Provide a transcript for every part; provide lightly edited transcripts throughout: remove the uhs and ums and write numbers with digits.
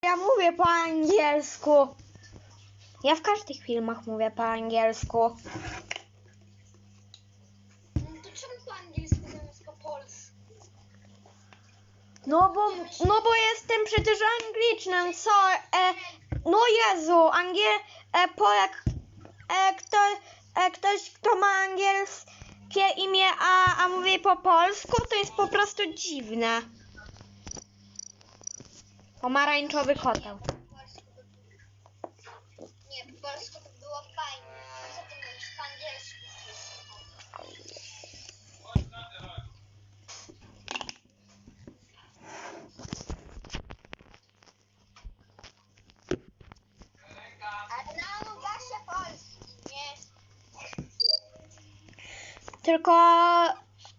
Ja mówię po angielsku. Ja w każdych filmach mówię po angielsku. No to czemu po angielsku zamiast po polsku? No bo jestem przecież Anglicznem, co? No Jezu, ktoś, kto ma angielskie imię, a mówi po polsku, to jest po prostu dziwne. Pomarańczowy koteł. Nie, po polsku to było fajnie. Co ty mówisz po angielsku wszystko? Ale na Lugasie polski, nie? Tylko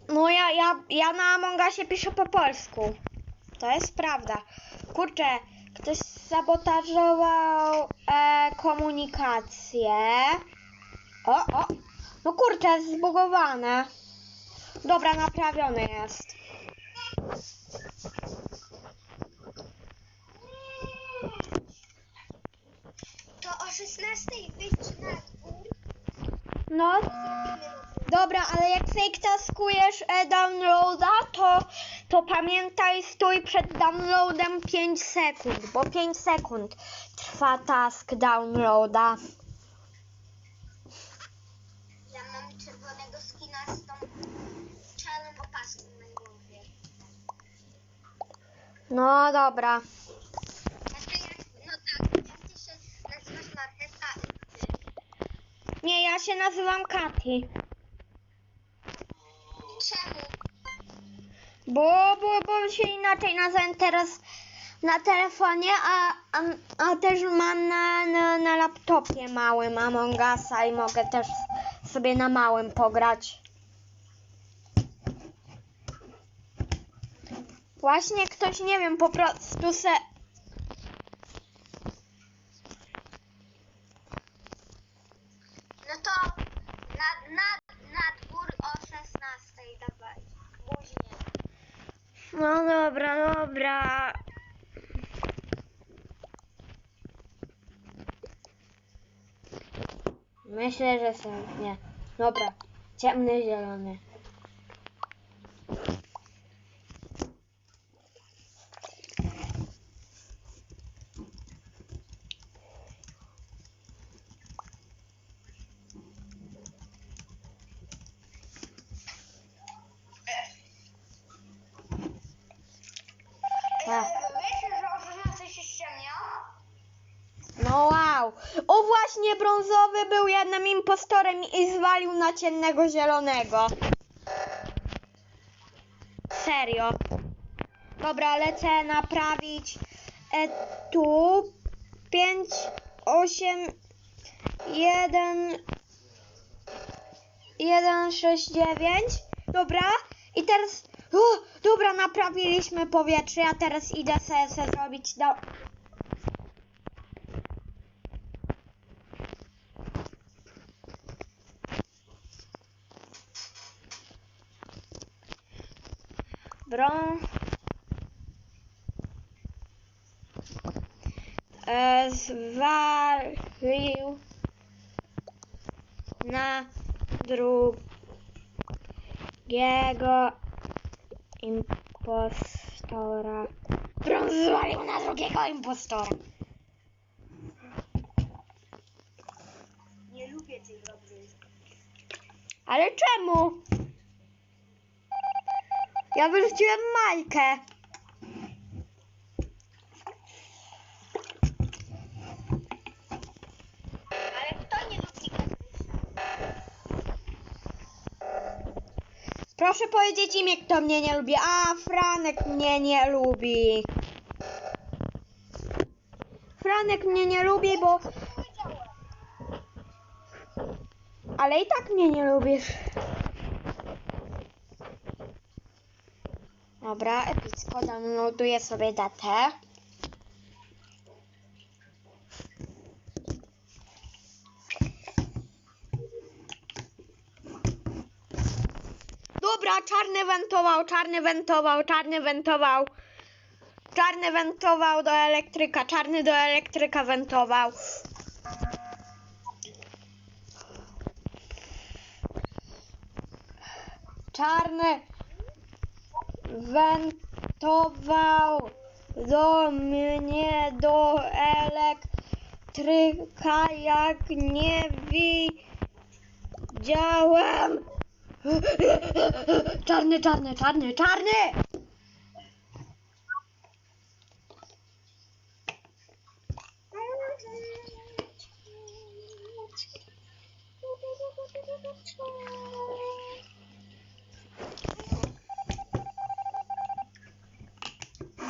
no ja na Among Usie piszę po polsku. To jest prawda. Kurczę, ktoś sabotażował komunikację. O, no kurczę, zbugowane. Dobra, naprawione jest. To o 16 wyjść na dwór. No, dobra, ale jak fake taskujesz downloada, to pamiętaj, stój przed downloadem 5 sekund, bo 5 sekund trwa task downloada. Ja mam czerwonego skina z tą czarną opaską na głowie. No dobra. No tak, jak ty się nazywasz Marchesa i ty? Nie, ja się nazywam Katy. Czemu? Bo się inaczej nazywam teraz na telefonie, a też mam na laptopie małym Among Usa i mogę też sobie na małym pograć. Właśnie ktoś, nie wiem, po prostu No to na dwór o 16 dawaj. Później. No dobra. Myślę, że są. Nie. Dobra. Ciemny, zielony. Wiesz, że o 16 się ściemnia? No wow. O właśnie, brązowy był jednym impostorem i zwalił na ciemnego zielonego. Serio. Dobra, lecę naprawić tu 5, 8, 1, 6, 9. Dobra. I teraz dobra, naprawiliśmy powietrze. Ja teraz idę sobie zrobić zwalił na drugiego impostora. Zwalił na drugiego impostora. Nie lubię tej gry. Ale czemu? Ja wyrzuciłem Majkę. Ale kto nie lubi gry? Proszę powiedzieć imię, kto mnie nie lubi. A, Franek mnie nie lubi. Franek mnie nie lubi, bo... Ale i tak mnie nie lubisz. Dobra, epicko, downloaduję sobie datę. Dobra, czarny wentował. Czarny wentował do elektryka, czarny do elektryka wentował. Czarny wentował do mnie, do elektryka, jak nie widziałem. Czarny, czarny, czarny, czarny!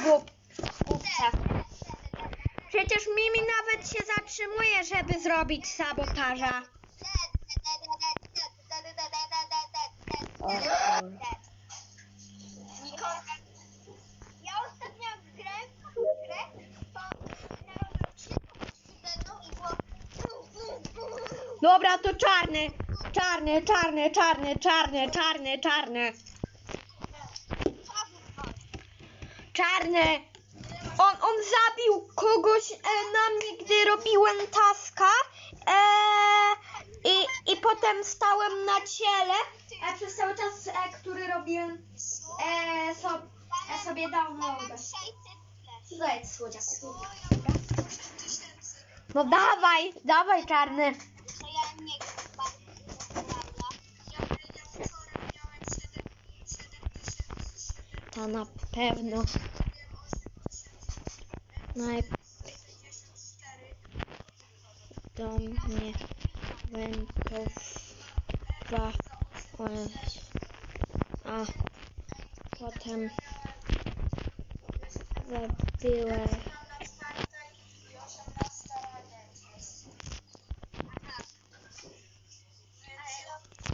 Głupca. Przecież Mimi nawet się zatrzymuje, żeby zrobić sabotaża. Ja ostatnio grę, to narobił 3 i było... Dobra, to czarny. Czarny, czarny, czarny, czarny, czarny, czarny. Czarny. On zabił kogoś na mnie, gdy robiłem taska. I potem stałem na ciele. Przez cały czas, który robiłem, sobie dał nogę. Zajedz słodziaku. No dawaj, dawaj czarny. To ja nie chcę bardzo. To na pewno do mnie wentowałeś, a potem zabiłeś.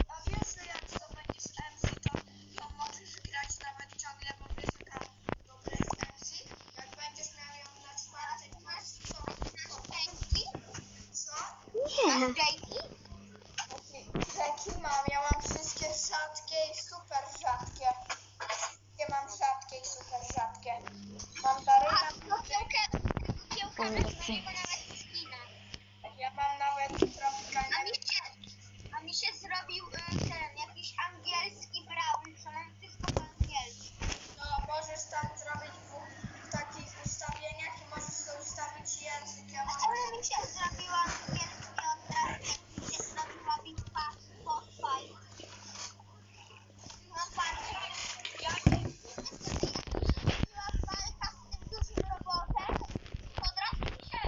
A wiesz, że jak zdobędziesz MC, to możesz grać nawet ciągle, bo wiesz, jaka dobra jest MC? Jak będziesz miał ją na czwartek, masz co? Co? Nie. Jaki mam? Ja mam wszystkie rzadkie i super rzadkie. Wszystkie mam rzadkie i super rzadkie. Mam Daryna. Kukiełka nawet skina. Ja mam nawet tropikalne. A mi się zrobił ten jakiś angielski brown, co mam wszystko po angielsku. No możesz tam zrobić w takich ustawieniach i możesz sobie ustawić język. Ja mam... mi się zrobiła angielski od razu, mi się zrobiła bitwa Spotify. No patrz, ja zrobiła walka z tym dużym robotem, od razu mi się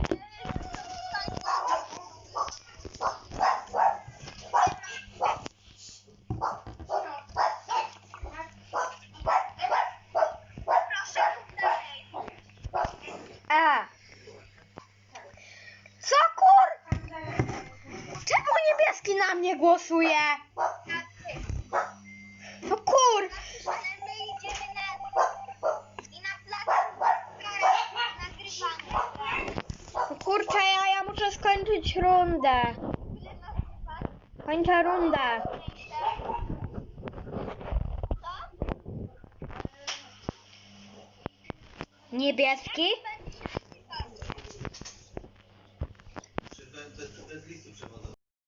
Co kur... Czemu niebieski na mnie głosuje? No kur... Ale my idziemy na plac nagrywamy. No kurczę, ja muszę skończyć rundę. Ile nas trwa? Kończę rundę. Co? Niebieski?